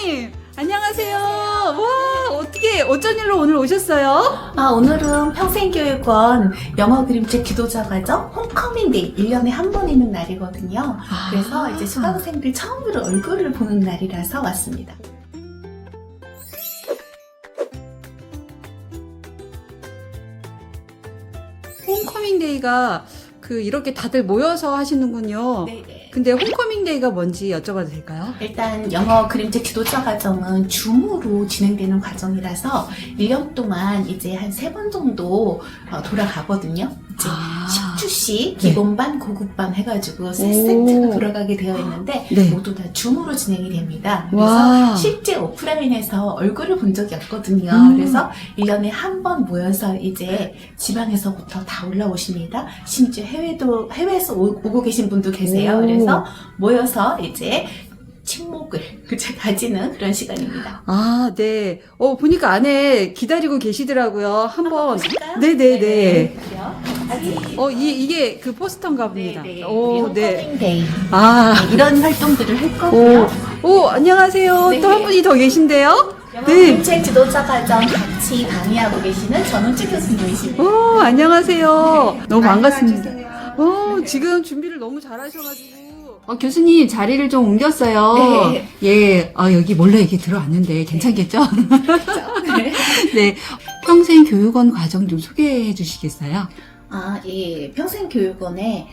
교수님 안녕하세요. 와, 어떻게 어쩐 일로 오늘 오셨어요? 오늘은 평생교육원 영어 그림책 지도자 과정 홈커밍데이 1년에 한 번 있는 날이거든요. 그래서 이제 수강생들 처음으로 얼굴을 보는 날이라서 왔습니다. 홈커밍데이가 이렇게 다들 모여서 하시는군요. 네네. 근데 홈커밍데이가 뭔지 여쭤봐도 될까요? 일단 영어 그림책 지도자 과정은 줌으로 진행되는 과정이라서 1년 동안 이제 한 3번 정도 돌아가거든요. 이제 10주씩 기본반, 고급반 해가지고 3세트가 돌아가게 되어 있는데 네. 모두 다 줌으로 진행이 됩니다. 그래서 와. 실제 오프라인에서 얼굴을 본 적이 없거든요. 그래서 1년에 한 번 모여서 이제 지방에서부터 다 올라오십니다. 심지어 해외에서 오고 계신 분도 계세요. 오. 그래서 모여서 이제 친목을 가지는 그런 시간입니다. 네. 보니까 안에 기다리고 계시더라고요. 한번. 보실까요? 네네네. 그래요? 이게 그 포스터인가 봅니다. 네. 오, 네. 홈커밍데이 이런. 이런 활동들을 할 거고요. 안녕하세요. 네. 또 한 분이 더 계신데요? 영어 네. 그림책 지도자 과정 같이 강의하고 계시는 전은주 교수님이십니다. 안녕하세요. 너무 많이 반갑습니다. 와주세요. 지금 준비를 너무 잘하셔가지고. 교수님 자리를 좀 옮겼어요. 네. 예, 여기 몰래 이렇게 들어왔는데 괜찮겠죠? 그렇죠? 네. 네. 평생교육원 과정 좀 소개해 주시겠어요? 예. 평생교육원의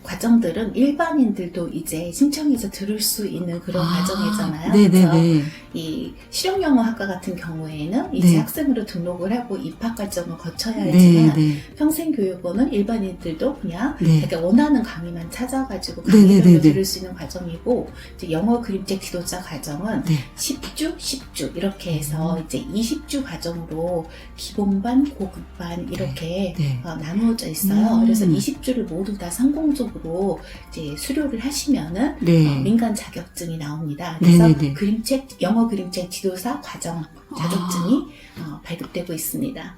과정들은 일반인들도 이제 신청해서 들을 수 있는 그런 과정이잖아요. 그래서 네네네. 이 실용영어학과 같은 경우에는 이제 네. 학생으로 등록을 하고 입학 과정을 거쳐야 하지만 네. 평생교육원은 일반인들도 그냥 네. 자기가 원하는 강의만 찾아가지고 네네네네. 강의를 들을 수 있는 과정이고 이제 영어 그림책 지도자 과정은 네. 10주 이렇게 해서 이제 20주 과정으로 기본반, 고급반 이렇게 네. 나누어져 있어요. 음. 그래서 20주를 모두 다 성공적으로 이제 수료를 하시면은 네. 민간 자격증이 나옵니다. 그래서 네네네. 영어 그림책 지도사 과정 자격증이 발급되고 있습니다.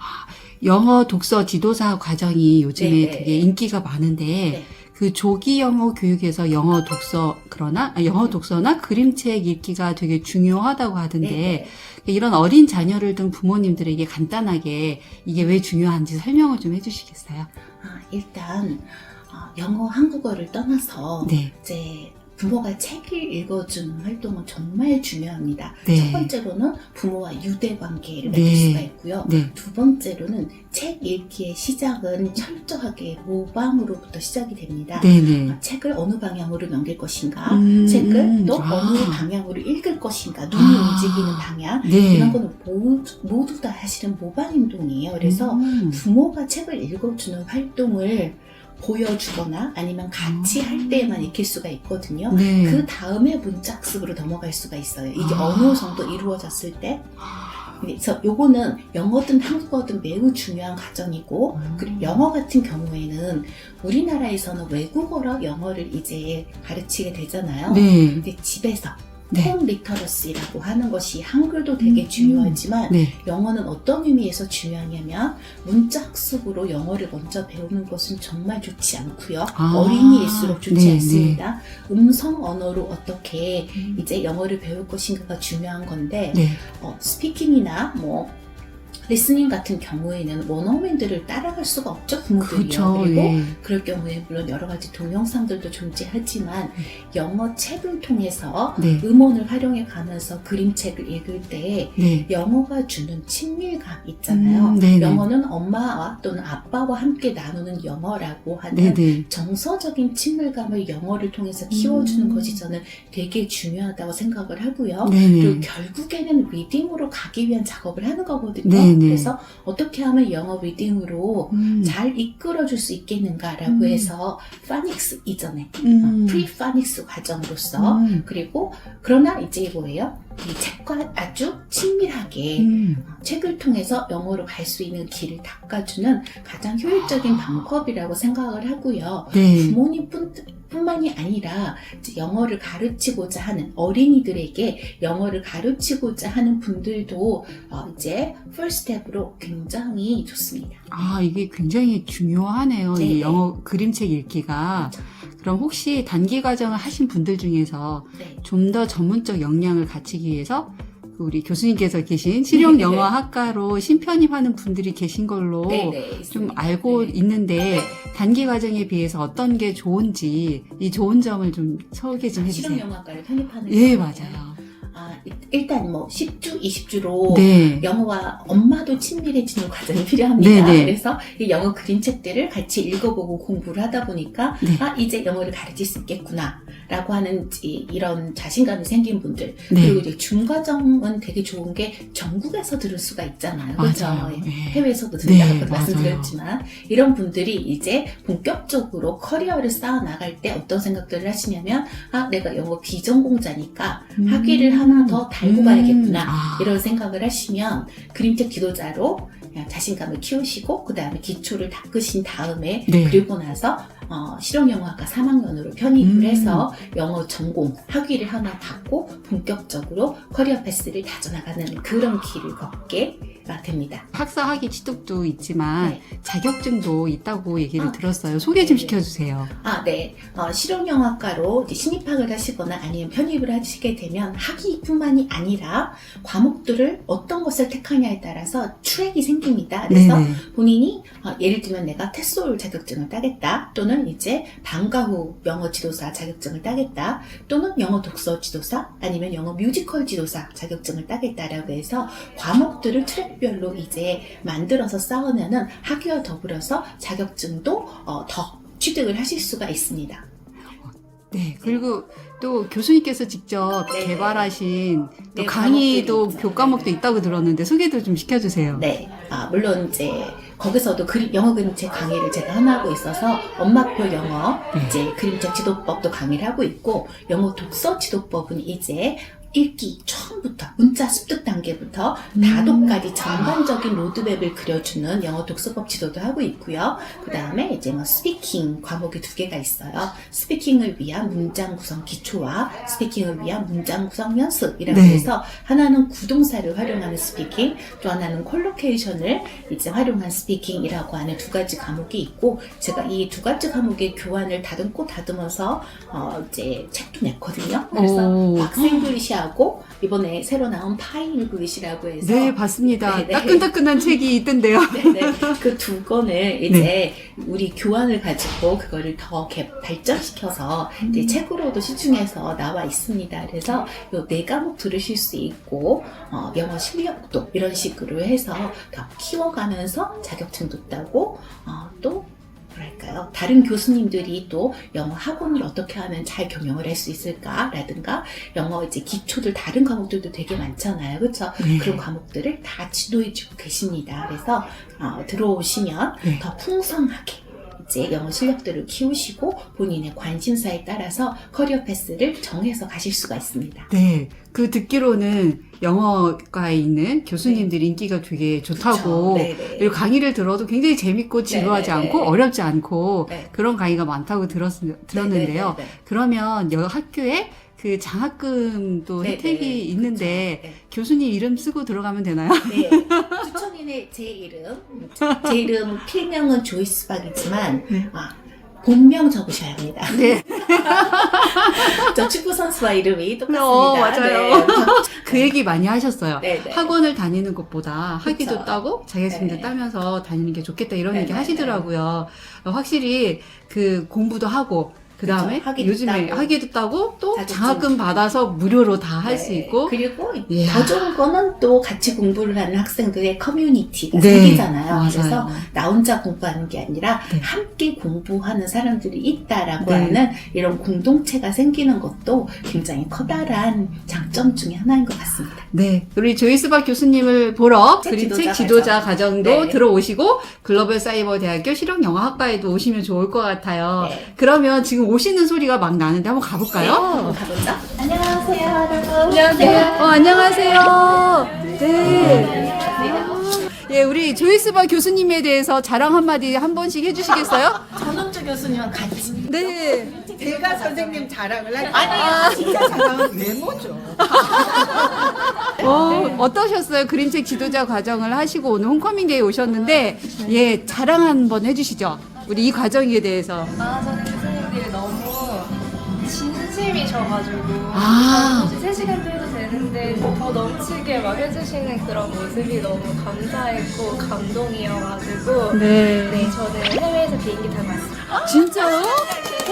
영어 독서 지도사 과정이 요즘에 네네. 되게 인기가 많은데 네. 그 조기 영어 교육에서 영어 독서나 그림책 읽기가 되게 중요하다고 하던데 네네. 이런 어린 자녀를 둔 부모님들에게 간단하게 이게 왜 중요한지 설명을 좀 해주시겠어요? 일단 영어, 한국어를 떠나서 네. 이제 부모가 책을 읽어주는 활동은 정말 중요합니다. 네. 첫 번째로는 부모와 유대 관계를 맺을 네. 수가 있고요. 네. 두 번째로는 책 읽기의 시작은 철저하게 모방으로부터 시작이 됩니다. 네네. 책을 어느 방향으로 넘길 것인가, 책을 또 어느 방향으로 읽을 것인가, 눈이 움직이는 방향, 네. 이런 거는 모두 다 사실은 모방 행동이에요. 그래서 부모가 책을 읽어주는 활동을 보여주거나 아니면 같이 할 때에만 익힐 수가 있거든요. 네. 그 다음에 문짝습으로 넘어갈 수가 있어요. 이게 어느 정도 이루어졌을 때. 그래서 요거는 영어든 한국어든 매우 중요한 과정이고, 그리고 영어 같은 경우에는 우리나라에서는 외국어로 영어를 이제 가르치게 되잖아요. 네. 근데 집에서 네. 홈 리터러시라고 하는 것이 한글도 되게 중요하지만 네. 영어는 어떤 의미에서 중요하냐면 문자 학습으로 영어를 먼저 배우는 것은 정말 좋지 않고요. 어린이일수록 좋지 네, 않습니다. 음성 언어로 어떻게 이제 영어를 배울 것인가가 중요한 건데 네. 스피킹이나 리스닝 같은 경우에는 원어민들을 따라갈 수가 없죠, 부모들이요. 그렇죠. 그리고 예. 그럴 경우에 물론 여러 가지 동영상들도 존재하지만 영어 책을 통해서 네. 음원을 활용해 가면서 그림책을 읽을 때 네. 영어가 주는 친밀감 있잖아요. 네네. 영어는 엄마와 또는 아빠와 함께 나누는 영어라고 하는 네네. 정서적인 친밀감을 영어를 통해서 키워주는 것이 저는 되게 중요하다고 생각을 하고요. 네네. 그리고 결국에는 리딩으로 가기 위한 작업을 하는 거거든요. 네네. 그래서 어떻게 하면 영어 리딩으로 잘 이끌어줄 수 있겠는가라고 해서 파닉스 이전에 프리파닉스 과정으로서 그리고 그러나 이제 뭐예요? 이 책과 아주 친밀하게 책을 통해서 영어로 갈 수 있는 길을 닦아주는 가장 효율적인 방법이라고 생각을 하고요. 네. 부모님뿐만이 아니라 이제 영어를 가르치고자 하는 어린이들에게 영어를 가르치고자 하는 분들도 이제 first step으로 굉장히 좋습니다. 이게 굉장히 중요하네요. 이 네네. 영어 그림책 읽기가. 그럼 혹시 단기 과정을 하신 분들 중에서 네. 좀 더 전문적 역량을 갖추기 위해서 우리 교수님께서 계신 실용영어학과로 신편입하는 분들이 계신 걸로 네네, 좀 있습니다. 알고 네. 있는데 단기 과정에 비해서 어떤 게 좋은지 이 좋은 점을 좀 소개 좀 해주세요. 실용영어과를 편입하는 예, 거예요. 맞아요. 일단 뭐 10주, 20주로 네. 영어와 엄마도 친밀해지는 과정이 필요합니다. 네네. 그래서 이 영어 그림책들을 같이 읽어보고 공부를 하다 보니까 네. 이제 영어를 가르칠 수 있겠구나 라고 하는 이런 자신감이 생긴 분들. 네. 그리고 이제 중과정은 되게 좋은 게 전국에서 들을 수가 있잖아요. 그렇죠? 맞아요. 네. 해외에서도 들린다고 네, 말씀드렸지만 이런 분들이 이제 본격적으로 커리어를 쌓아 나갈 때 어떤 생각들을 하시냐면 내가 영어 비전공자니까 학위를 하나 더 달고 가야겠구나 이런 생각을 하시면 그림책 지도자로 자신감을 키우시고 그 다음에 기초를 닦으신 다음에 네. 그리고 나서 실용영어학과 3학년으로 편입을 해서 영어 전공 학위를 하나 받고 본격적으로 커리어 패스를 다져나가는 그런 길을 걷게 됩니다. 학사 학위 취득도 있지만 네. 자격증도 있다고 얘기를 들었어요. 소개 좀 네. 시켜주세요. 네. 실용영어학과로 이제 신입학을 하시거나 아니면 편입을 하시게 되면 학위뿐만이 아니라 과목들을 어떤 것을 택하냐에 따라서 트랙이 생깁니다. 그래서 네네. 본인이 예를 들면 내가 테솔 자격증을 따겠다 또는 이제 방과 후 영어 지도사 자격증을 따겠다 또는 영어 독서 지도사 아니면 영어 뮤지컬 지도사 자격증을 따겠다라고 해서 과목들을 트랙별로 이제 만들어서 쌓으면은 학위와 더불어서 자격증도 더 취득을 하실 수가 있습니다. 네, 그리고 또 교수님께서 직접 네. 개발하신 또 네, 강의도 과목들이 있죠. 교과목도 있다고 들었는데 소개도 좀 시켜주세요. 네, 물론 이제 거기서도 영어 그림책 강의를 제가 하나 하고 있어서 엄마표 영어 네. 이제 그림책 지도법도 강의를 하고 있고 영어 독서 지도법은 이제 읽기 처음부터 문자 습득 단계부터 다도까지 전반적인 로드맵을 그려주는 영어 독서법 지도도 하고 있고요. 그 다음에 이제 뭐 스피킹 과목이 2개가 있어요. 스피킹을 위한 문장 구성 기초와 스피킹을 위한 문장 구성 연습이라고 네. 해서 하나는 구동사를 활용하는 스피킹, 또 하나는 콜로케이션을 이제 활용한 스피킹이라고 하는 2가지 과목이 있고 제가 이 2가지 과목의 교환을 다듬고 다듬어서 이제 책도 냈거든요. 그래서 오. 박스잉글리시하고 이번에 새로 나온 파인잉글리시라고 해서 네, 봤습니다. 네, 네. 따끈따끈한 책이 있던데요. 네네. 그 2권을 이제 우리 교환을 가지고 그거를 더 발전시켜서 이제 책으로도 시중에서 나와 있습니다. 그래서 요 4과목 들으실 수 있고 영어 실력도 이런 식으로 해서 더 키워가면서 자격증도 따고 또 뭐랄까요? 다른 교수님들이 또 영어 학원을 어떻게 하면 잘 경영을 할 수 있을까라든가 영어 이제 기초들 다른 과목들도 되게 많잖아요. 그렇죠? 네. 그런 과목들을 다 지도해주고 계십니다. 그래서 들어오시면 네. 더 풍성하게 이제 영어 실력들을 키우시고 본인의 관심사에 따라서 커리어 패스를 정해서 가실 수가 있습니다. 네, 그 듣기로는 영어과에 있는 교수님들 인기가 되게 좋다고 그렇죠. 네네. 그리고 강의를 들어도 굉장히 재밌고 지루하지 네네네. 않고 어렵지 않고 네. 그런 강의가 많다고 들었는데요. 네네네. 그러면 여기 학교에 그 장학금도 네네. 혜택이 있는데 그렇죠. 교수님 이름 쓰고 들어가면 되나요? 네. 추천인의 제 이름 필명은 조이스 박이지만 네. 본명 적으셔야 합니다. 네. 저 축구 선수와 이름이 똑같습니다. 맞아요. 네. 그 얘기 많이 하셨어요. 네네. 학원을 다니는 것보다 학위도 그쵸. 따고 자격증도 네. 따면서 다니는 게 좋겠다 이런 얘기 네네. 하시더라고요. 확실히 그 공부도 하고 그 다음에 그쵸. 학위도 요즘에 따고. 학위도 따고 또 자격증 장학금 받아서 무료로 다 할 수 네. 있고 그리고 이야. 더 좋은 거는 또 같이 공부를 하는 학생들의 커뮤니티가 네. 생기잖아요. 맞아요. 그래서 나 혼자 공부하는 게 아니라 네. 함께 공부하는 사람들이 있다라고 네. 하는 이런 공동체가 생기는 것도 굉장히 커다란 장점 중에 하나인 것 같습니다. 네, 우리 조이스박 교수님을 보러 책 그림책 지도자 지도자 과정도 네. 들어오시고 글로벌 사이버 대학교 실용영어학과에도 오시면 좋을 것 같아요. 네. 그러면 지금 오시는 소리가 막 나는데 한번 네, 가볼까요? 한번 가보자. 안녕하세요, 여러분. 안녕하세요. 안녕하세요. 네. 예, 우리 조이스박 교수님에 대해서 자랑 한마디 한 번씩 해주시겠어요? 전원주 교수님은 같이. 네. 제가 선생님 자랑을 하지. 아니, 진짜 자랑은 외모죠. 어떠셨어요? 그림책 지도자 과정을 하시고 오늘 홈커밍데이 오셨는데, 예, 자랑 한번 해주시죠. 우리 이 과정에 대해서. 저는 교수님들이 너무 진심이셔가지고 아. 굳이 3시간도 해도 되는데 더 넘치게 막 해주시는 그런 모습이 너무 감사했고 감동이어가지고 네. 네, 저는 해외에서 비행기 타고 왔어요. 진짜요? 네,